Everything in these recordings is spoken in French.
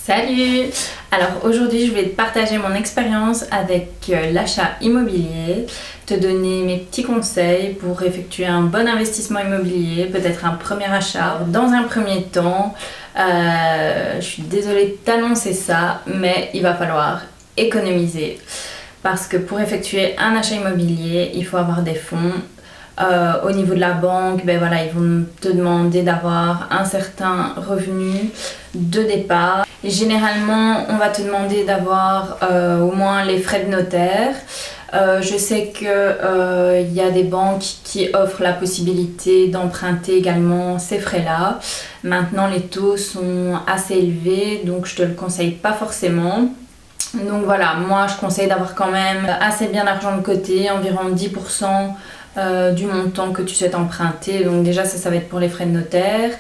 Salut! Alors aujourd'hui je vais te partager mon expérience avec l'achat immobilier, te donner mes petits conseils pour effectuer un bon investissement immobilier, peut-être un premier achat. Dans un premier temps, je suis désolée de t'annoncer ça, mais il va falloir économiser. Parce que pour effectuer un achat immobilier, il faut avoir des fonds. Au niveau de la banque, ils vont te demander d'avoir un certain revenu de départ. Et généralement, on va te demander d'avoir au moins les frais de notaire. Je sais qu'il y a des banques qui offrent la possibilité d'emprunter également ces frais-là. Maintenant, les taux sont assez élevés, donc je te le conseille pas forcément. Donc voilà, moi je conseille d'avoir quand même assez bien d'argent de côté, environ 10% du montant que tu souhaites emprunter. Donc déjà ça va être pour les frais de notaire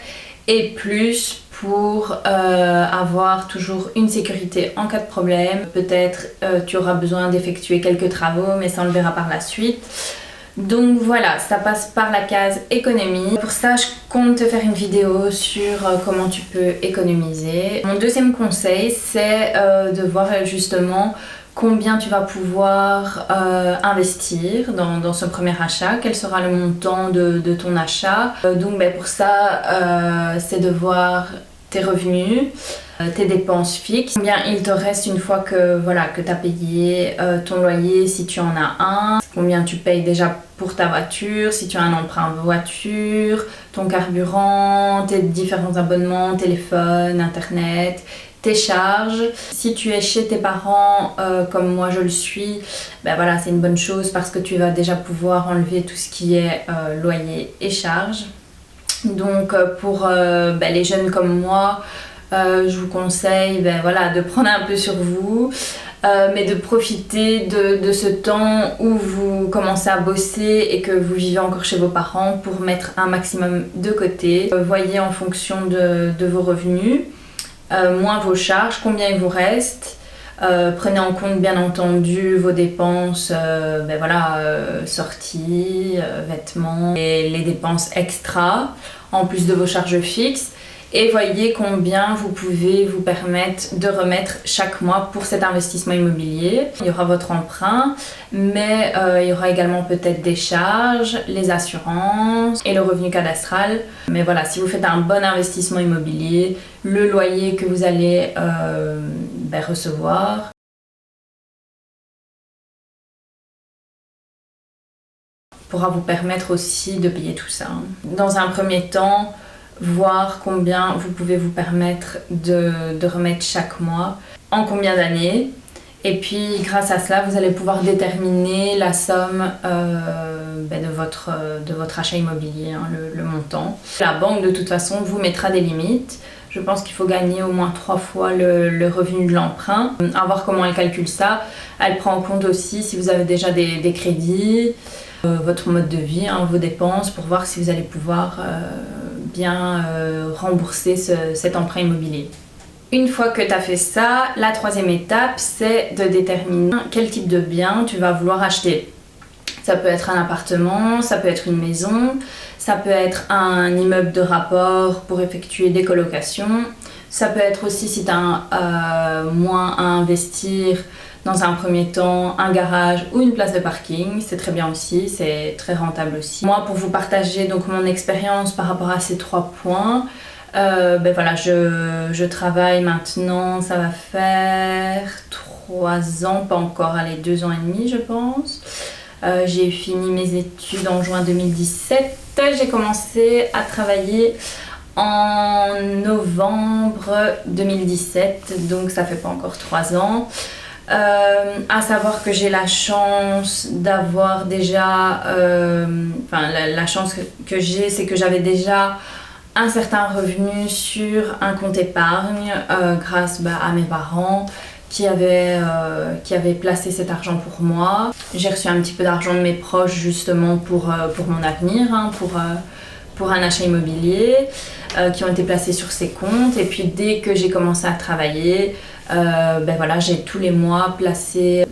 et plus pour avoir toujours une sécurité en cas de problème. Peut-être tu auras besoin d'effectuer quelques travaux, mais ça on le verra par la suite. Donc voilà, ça passe par la case économie. Pour ça, je compte te faire une vidéo sur comment tu peux économiser. Mon deuxième conseil, c'est de voir justement combien tu vas pouvoir investir dans ce premier achat, quel sera le montant de ton achat. Donc pour ça, c'est de voir tes revenus, tes dépenses fixes, combien il te reste une fois que tu as payé ton loyer si tu en as un, combien tu payes déjà pour ta voiture, si tu as un emprunt voiture, ton carburant, tes différents abonnements, téléphone, internet, tes charges. Si tu es chez tes parents comme moi je le suis, c'est une bonne chose parce que tu vas déjà pouvoir enlever tout ce qui est loyer et charges. Donc pour les jeunes comme moi, je vous conseille de prendre un peu sur vous, mais de profiter de ce temps où vous commencez à bosser et que vous vivez encore chez vos parents pour mettre un maximum de côté. Voyez en fonction de vos revenus, moins vos charges, combien il vous reste. Prenez en compte bien entendu vos dépenses, sorties, vêtements et les dépenses extra en plus de vos charges fixes. Et voyez combien vous pouvez vous permettre de remettre chaque mois pour cet investissement immobilier. Il y aura votre emprunt, mais il y aura également peut-être des charges, les assurances et le revenu cadastral. Mais voilà, si vous faites un bon investissement immobilier, le loyer que vous allez recevoir pourra vous permettre aussi de payer tout ça. Dans un premier temps, voir combien vous pouvez vous permettre de remettre chaque mois, en combien d'années. Et puis grâce à cela, vous allez pouvoir déterminer la somme de votre achat immobilier, le montant. La banque de toute façon vous mettra des limites. Je pense qu'il faut gagner au moins 3 fois le revenu de l'emprunt. À voir comment elle calcule ça. Elle prend en compte aussi si vous avez déjà des crédits, votre mode de vie, vos dépenses, pour voir si vous allez pouvoir bien rembourser cet emprunt immobilier. Une fois que tu as fait ça, la troisième étape, c'est de déterminer quel type de bien tu vas vouloir acheter. Ça peut être un appartement, ça peut être une maison, ça peut être un immeuble de rapport pour effectuer des colocations. Ça peut être aussi, si tu as moins à investir, dans un premier temps, un garage ou une place de parking. C'est très bien aussi, c'est très rentable aussi. Moi, pour vous partager donc mon expérience par rapport à ces 3 points, je travaille maintenant, ça va faire 3 ans, pas encore, 2 ans et demi je pense. J'ai fini mes études en juin 2017. J'ai commencé à travailler en novembre 2017, donc ça fait pas encore 3 ans. À savoir que j'ai la chance d'avoir déjà, la chance que j'ai, c'est que j'avais déjà un certain revenu sur un compte épargne grâce à mes parents qui avaient placé cet argent pour moi. J'ai reçu un petit peu d'argent de mes proches justement pour mon avenir, pour un achat immobilier, qui ont été placés sur ces comptes. Et puis dès que j'ai commencé à travailler, j'ai tous les mois placé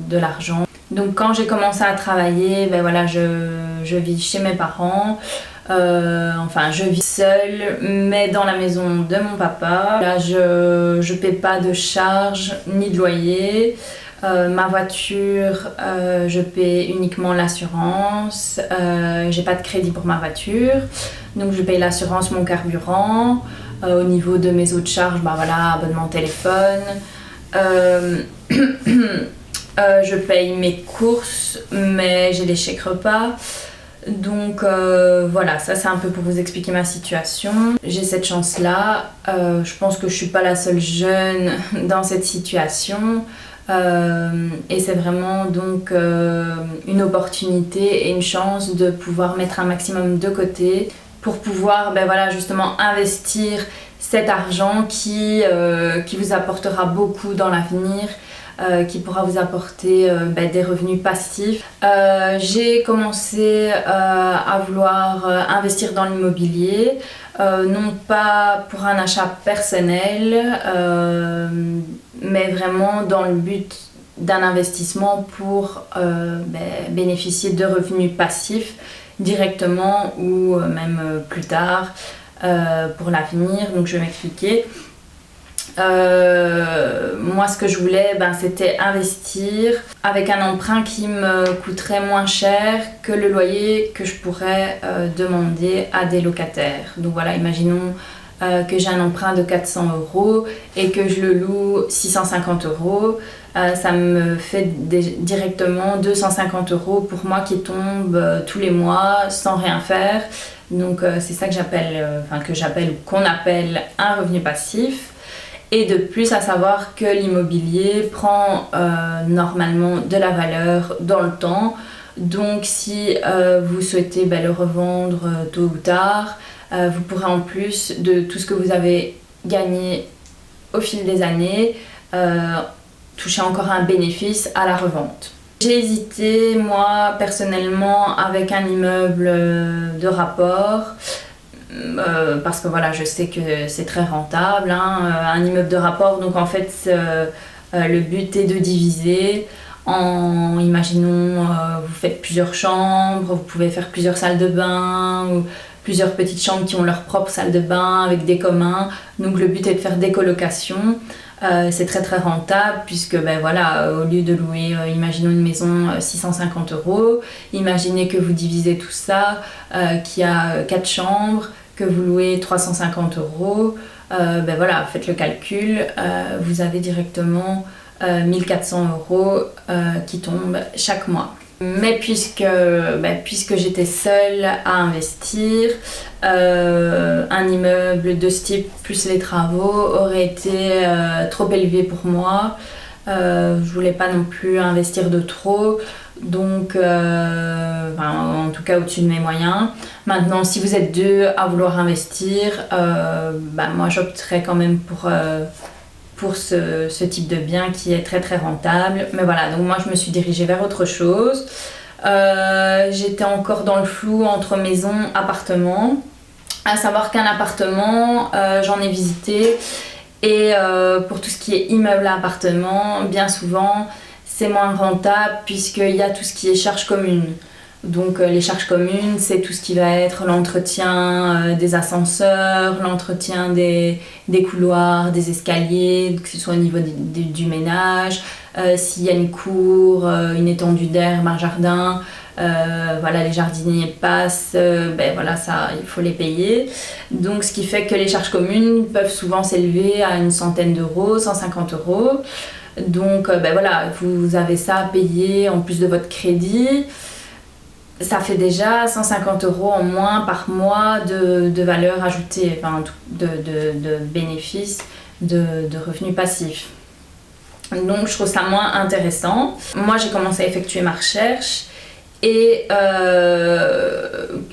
de l'argent. Donc quand j'ai commencé à travailler, je vis chez mes parents. Enfin, je vis seule, mais dans la maison de mon papa. Là, je paie pas de charges ni de loyer. Ma voiture, je paie uniquement l'assurance. J'ai pas de crédit pour ma voiture, donc je paye l'assurance, mon carburant. Au niveau de mes autres charges, bah voilà, abonnement téléphone. Je paye mes courses, mais j'ai des chèques repas. Donc voilà, ça c'est un peu pour vous expliquer ma situation. J'ai cette chance-là. Je pense que je suis pas la seule jeune dans cette situation. Et c'est vraiment donc une opportunité et une chance de pouvoir mettre un maximum de côté pour pouvoir ben voilà, justement investir cet argent qui vous apportera beaucoup dans l'avenir. Qui pourra vous apporter des revenus passifs. J'ai commencé à vouloir investir dans l'immobilier, non pas pour un achat personnel, mais vraiment dans le but d'un investissement pour bénéficier de revenus passifs directement ou même plus tard pour l'avenir. Donc je vais m'expliquer. Moi ce que je voulais c'était investir avec un emprunt qui me coûterait moins cher que le loyer que je pourrais demander à des locataires. Donc voilà, imaginons que j'ai un emprunt de 400 € et que je le loue 650 €. Ça me fait directement 250 € pour moi qui tombe tous les mois sans rien faire. Donc c'est ça que qu'on appelle un revenu passif. Et de plus, à savoir que l'immobilier prend normalement de la valeur dans le temps. Donc si vous souhaitez le revendre tôt ou tard, vous pourrez en plus de tout ce que vous avez gagné au fil des années, toucher encore un bénéfice à la revente. J'ai hésité, moi, personnellement, avec un immeuble de rapport. Parce que voilà, je sais que c'est très rentable, un immeuble de rapport. Donc en fait, le but est de diviser imaginons, vous faites plusieurs chambres, vous pouvez faire plusieurs salles de bain ou plusieurs petites chambres qui ont leur propre salle de bain avec des communs. Donc le but est de faire des colocations. C'est très très rentable puisque voilà, au lieu de louer, imaginons une maison 650 €, imaginez que vous divisez tout ça, qu'il y a 4 chambres, que vous louez 350 €, voilà, faites le calcul, vous avez directement 1400 € qui tombent chaque mois. Mais puisque j'étais seule à investir, un immeuble de ce type plus les travaux aurait été trop élevé pour moi. Je voulais pas non plus investir de trop, donc en tout cas au-dessus de mes moyens. Maintenant, si vous êtes deux à vouloir investir, moi j'opterais quand même pour ce type de bien qui est très très rentable. Mais voilà, donc moi je me suis dirigée vers autre chose. J'étais encore dans le flou entre maison et appartement. À savoir qu'un appartement, j'en ai visité. Et pour tout ce qui est immeuble à appartement, bien souvent, c'est moins rentable puisqu'il y a tout ce qui est charges communes. Donc les charges communes, c'est tout ce qui va être l'entretien des ascenseurs, l'entretien des couloirs, des escaliers, que ce soit au niveau du ménage, s'il y a une cour, une étendue d'herbe, un jardin, voilà, les jardiniers passent, voilà, ça, il faut les payer. Donc ce qui fait que les charges communes peuvent souvent s'élever à une centaine d'euros, 150 €. Donc voilà, vous avez ça à payer en plus de votre crédit. Ça fait déjà 150 € en moins par mois de valeur ajoutée, de bénéfices, de revenus passifs. Donc je trouve ça moins intéressant. Moi j'ai commencé à effectuer ma recherche et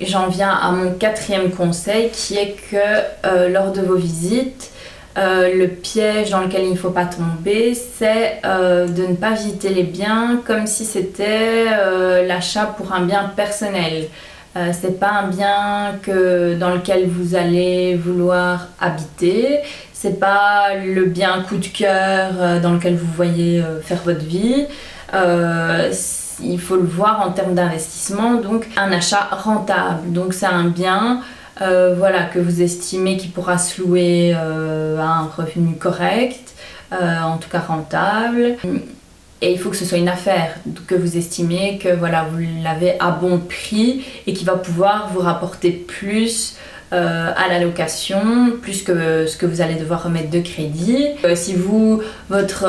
j'en viens à mon 4e conseil qui est que lors de vos visites, le piège dans lequel il ne faut pas tomber, c'est de ne pas visiter les biens comme si c'était l'achat pour un bien personnel. C'est pas un bien dans lequel vous allez vouloir habiter, c'est pas le bien coup de cœur dans lequel vous voyez faire votre vie. il faut le voir en termes d'investissement, donc un achat rentable. Donc c'est un bien voilà, que vous estimez qu'il pourra se louer à un revenu correct, en tout cas rentable. Et il faut que ce soit une affaire que vous estimez que voilà, vous l'avez à bon prix et qui va pouvoir vous rapporter plus à la location, plus que ce que vous allez devoir remettre de crédit. Si votre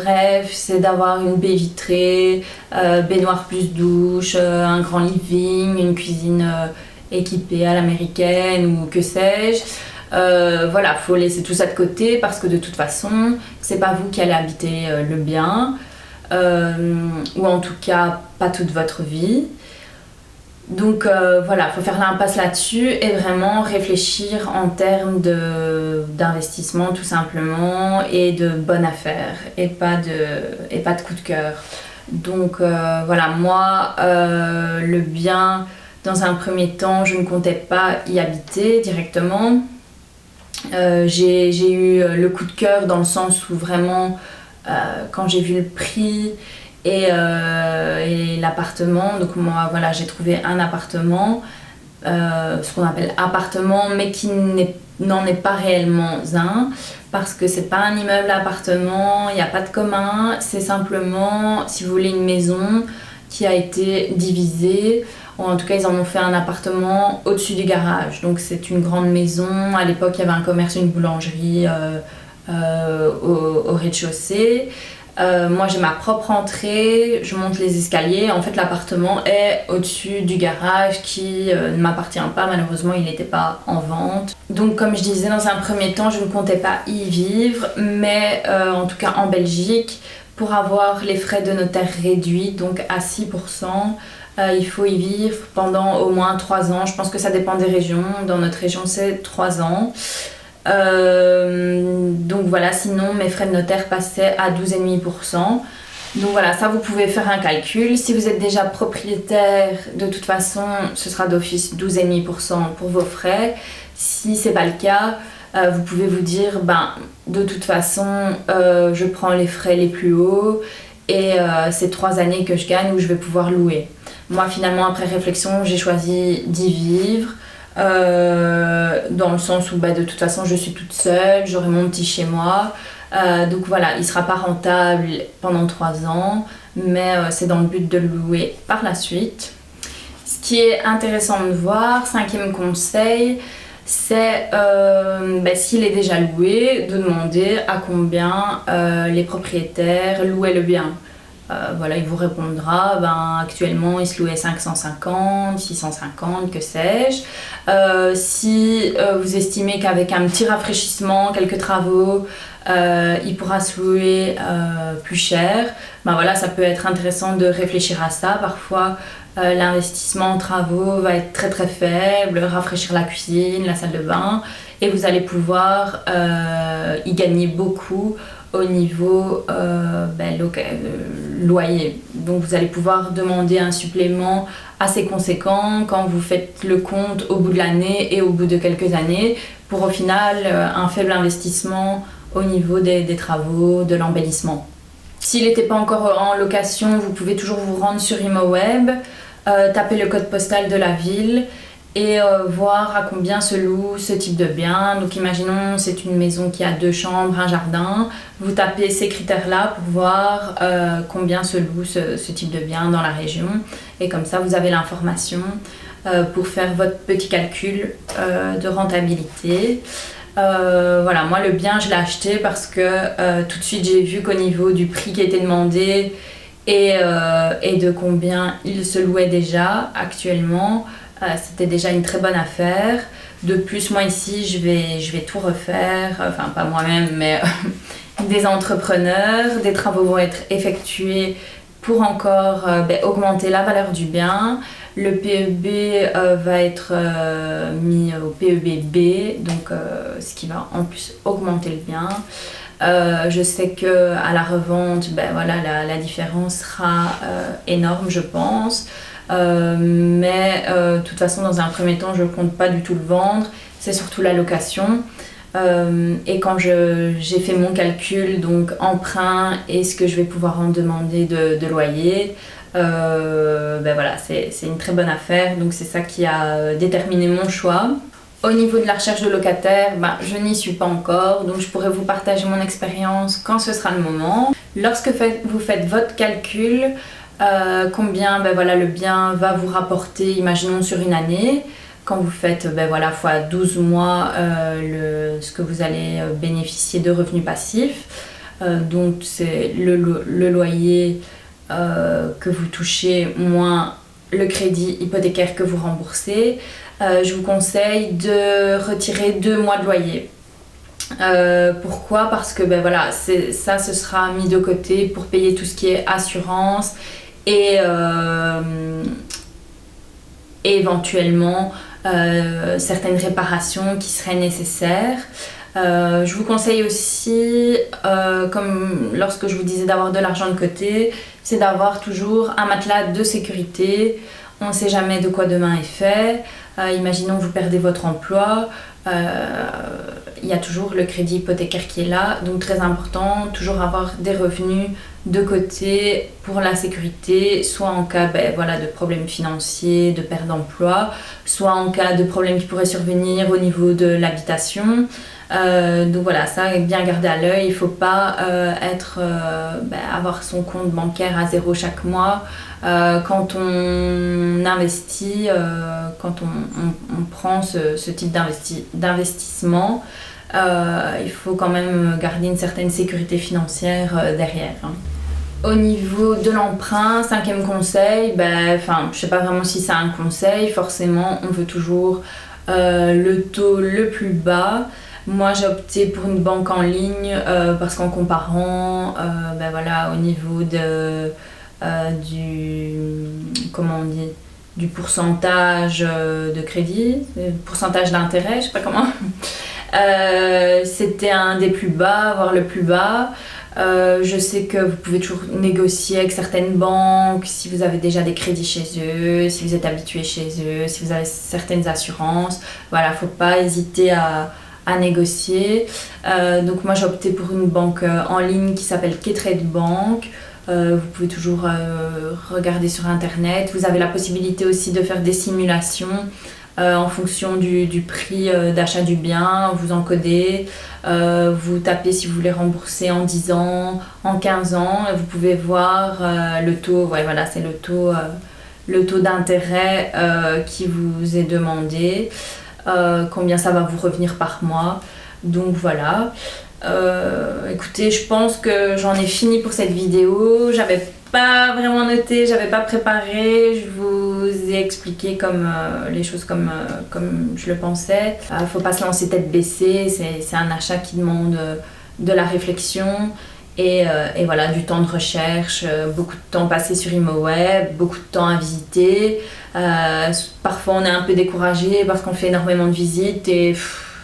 rêve c'est d'avoir une baie vitrée, baignoire plus douche, un grand living, une cuisine équipée à l'américaine ou que sais-je, voilà, faut laisser tout ça de côté parce que de toute façon, c'est pas vous qui allez habiter le bien. Ou en tout cas pas toute votre vie. Donc voilà, il faut faire l'impasse là-dessus et vraiment réfléchir en termes d'investissement tout simplement et de bonne affaire et pas de coup de cœur. Donc voilà, moi le bien, dans un premier temps, je ne comptais pas y habiter directement. J'ai eu le coup de cœur dans le sens où vraiment quand j'ai vu le prix et l'appartement, donc moi voilà, j'ai trouvé un appartement, ce qu'on appelle appartement, mais qui n'en est pas réellement un, parce que c'est pas un immeuble à appartement, il n'y a pas de commun, c'est simplement, si vous voulez, une maison qui a été divisée, ou en tout cas ils en ont fait un appartement au-dessus du garage. Donc c'est une grande maison, à l'époque il y avait un commerce, une boulangerie au rez-de-chaussée. Moi j'ai ma propre entrée, je monte les escaliers, en fait l'appartement est au-dessus du garage qui ne m'appartient pas, malheureusement il n'était pas en vente. Donc comme je disais, dans un premier temps je ne comptais pas y vivre, mais en tout cas en Belgique, pour avoir les frais de notaire réduits, donc à 6%, il faut y vivre pendant au moins 3 ans. Je pense que ça dépend des régions, dans notre région c'est 3 ans. Donc voilà, sinon mes frais de notaire passaient à 12,5%. Donc voilà, ça vous pouvez faire un calcul. Si vous êtes déjà propriétaire, de toute façon ce sera d'office 12,5% pour vos frais. Si c'est pas le cas, vous pouvez vous dire de toute façon je prends les frais les plus hauts et c'est 3 années que je gagne où je vais pouvoir louer. Moi finalement après réflexion j'ai choisi d'y vivre. Dans le sens où de toute façon je suis toute seule, j'aurai mon petit chez moi, donc voilà, il sera pas rentable pendant 3 ans, mais c'est dans le but de le louer par la suite. Ce qui est intéressant de voir, 5e conseil, c'est s'il est déjà loué, de demander à combien les propriétaires louaient le bien. Voilà, il vous répondra, actuellement il se louait 550, 650, que sais-je. Si vous estimez qu'avec un petit rafraîchissement, quelques travaux, il pourra se louer plus cher, voilà, ça peut être intéressant de réfléchir à ça. Parfois l'investissement en travaux va être très très faible, rafraîchir la cuisine, la salle de bain, et vous allez pouvoir y gagner beaucoup au niveau loyer. Donc vous allez pouvoir demander un supplément assez conséquent quand vous faites le compte au bout de l'année et au bout de quelques années, pour au final un faible investissement au niveau des travaux, de l'embellissement. S'il n'était pas encore en location, vous pouvez toujours vous rendre sur ImoWeb, taper le code postal de la ville et voir à combien se loue ce type de bien. Donc imaginons c'est une maison qui a 2 chambres, un jardin, vous tapez ces critères là pour voir combien se loue ce type de bien dans la région, et comme ça vous avez l'information pour faire votre petit calcul de rentabilité. Voilà, moi le bien je l'ai acheté parce que tout de suite j'ai vu qu'au niveau du prix qui était demandé et de combien il se louait déjà actuellement, c'était déjà une très bonne affaire. De plus, moi ici je vais tout refaire, enfin pas moi-même mais des entrepreneurs, des travaux vont être effectués pour encore augmenter la valeur du bien. Le PEB va être mis au PEB B, donc ce qui va en plus augmenter le bien. Je sais qu'à la revente, la différence sera énorme, je pense. Mais de toute façon, dans un premier temps, je ne compte pas du tout le vendre. C'est surtout la location. Et quand j'ai fait mon calcul, donc emprunt et ce que je vais pouvoir en demander de loyer, Ben voilà, c'est une très bonne affaire, donc c'est ça qui a déterminé mon choix. Au niveau de la recherche de locataire, ben, je n'y suis pas encore, donc je pourrais vous partager mon expérience quand ce sera le moment. Lorsque vous faites votre calcul, combien ben voilà, le bien va vous rapporter, imaginons sur une année, quand vous faites ben voilà, fois 12 mois ce que vous allez bénéficier de revenus passifs, donc c'est le loyer que vous touchez moins le crédit hypothécaire que vous remboursez. Je vous conseille de retirer 2 mois de loyer. Pourquoi? Parce que ben voilà, ça ce sera mis de côté pour payer tout ce qui est assurance et éventuellement certaines réparations qui seraient nécessaires. Je vous conseille aussi, comme lorsque je vous disais d'avoir de l'argent de côté, c'est d'avoir toujours un matelas de sécurité. On ne sait jamais de quoi demain est fait. Imaginons que vous perdez votre emploi, il y a toujours le crédit hypothécaire qui est là, donc très important, toujours avoir des revenus de côté pour la sécurité, soit en cas voilà, de problèmes financiers, de perte d'emploi, soit en cas de problèmes qui pourraient survenir au niveau de l'habitation. Donc voilà, ça bien garder à l'œil, il ne faut pas avoir son compte bancaire à zéro chaque mois. Quand on investit, quand on prend ce type d'investissement, il faut quand même garder une certaine sécurité financière derrière. Au niveau de l'emprunt, 5e conseil, je sais pas vraiment si c'est un conseil, forcément on veut toujours le taux le plus bas. Moi j'ai opté pour une banque en ligne parce qu'en comparant voilà, au niveau du pourcentage de crédit, pourcentage d'intérêt, je sais pas comment, c'était un des plus bas, voire le plus bas. Je sais que vous pouvez toujours négocier avec certaines banques si vous avez déjà des crédits chez eux, si vous êtes habitué chez eux, si vous avez certaines assurances. Voilà, faut pas hésiter à négocier. Donc moi j'ai opté pour une banque en ligne qui s'appelle K-Trade Bank. Vous pouvez toujours regarder sur internet. Vous avez la possibilité aussi de faire des simulations en fonction du prix d'achat du bien. Vous encodez, vous tapez si vous voulez rembourser en 10 ans, en 15 ans, et vous pouvez voir le taux. Ouais, voilà, c'est le taux d'intérêt qui vous est demandé, combien ça va vous revenir par mois. Donc voilà. Écoutez, je pense que j'en ai fini pour cette vidéo. J'avais pas vraiment noté, j'avais pas préparé, je vous ai expliqué les choses comme je le pensais. Faut pas se lancer tête baissée, c'est un achat qui demande de la réflexion et voilà, du temps de recherche, beaucoup de temps passé sur ImoWeb, beaucoup de temps à visiter. Parfois on est un peu découragé parce qu'on fait énormément de visites et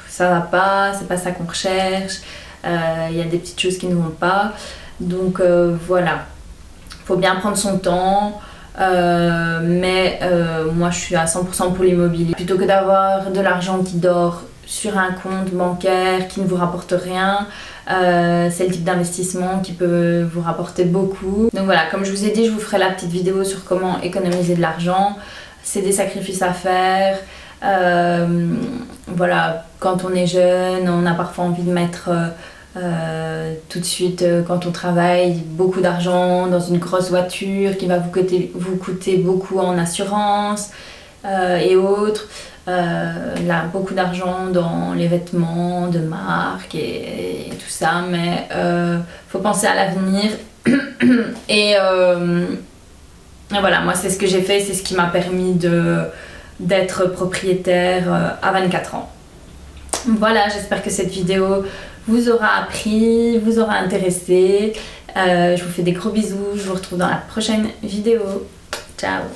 ça va pas, c'est pas ça qu'on recherche. Il y a des petites choses qui ne vont pas, donc voilà, faut bien prendre son temps, mais moi je suis à 100% pour l'immobilier. Plutôt que d'avoir de l'argent qui dort sur un compte bancaire qui ne vous rapporte rien, c'est le type d'investissement qui peut vous rapporter beaucoup. Donc voilà, comme je vous ai dit, je vous ferai la petite vidéo sur comment économiser de l'argent. C'est des sacrifices à faire. Voilà, quand on est jeune, on a parfois envie de mettre tout de suite, quand on travaille, beaucoup d'argent dans une grosse voiture qui va vous coûter beaucoup en assurance et autres. Là, beaucoup d'argent dans les vêtements de marque et tout ça, mais faut penser à l'avenir. Et voilà, moi c'est ce que j'ai fait, c'est ce qui m'a permis d'être propriétaire à 24 ans. Voilà, j'espère que cette vidéo vous aura appris, vous aura intéressé. Je vous fais des gros bisous, je vous retrouve dans la prochaine vidéo. Ciao!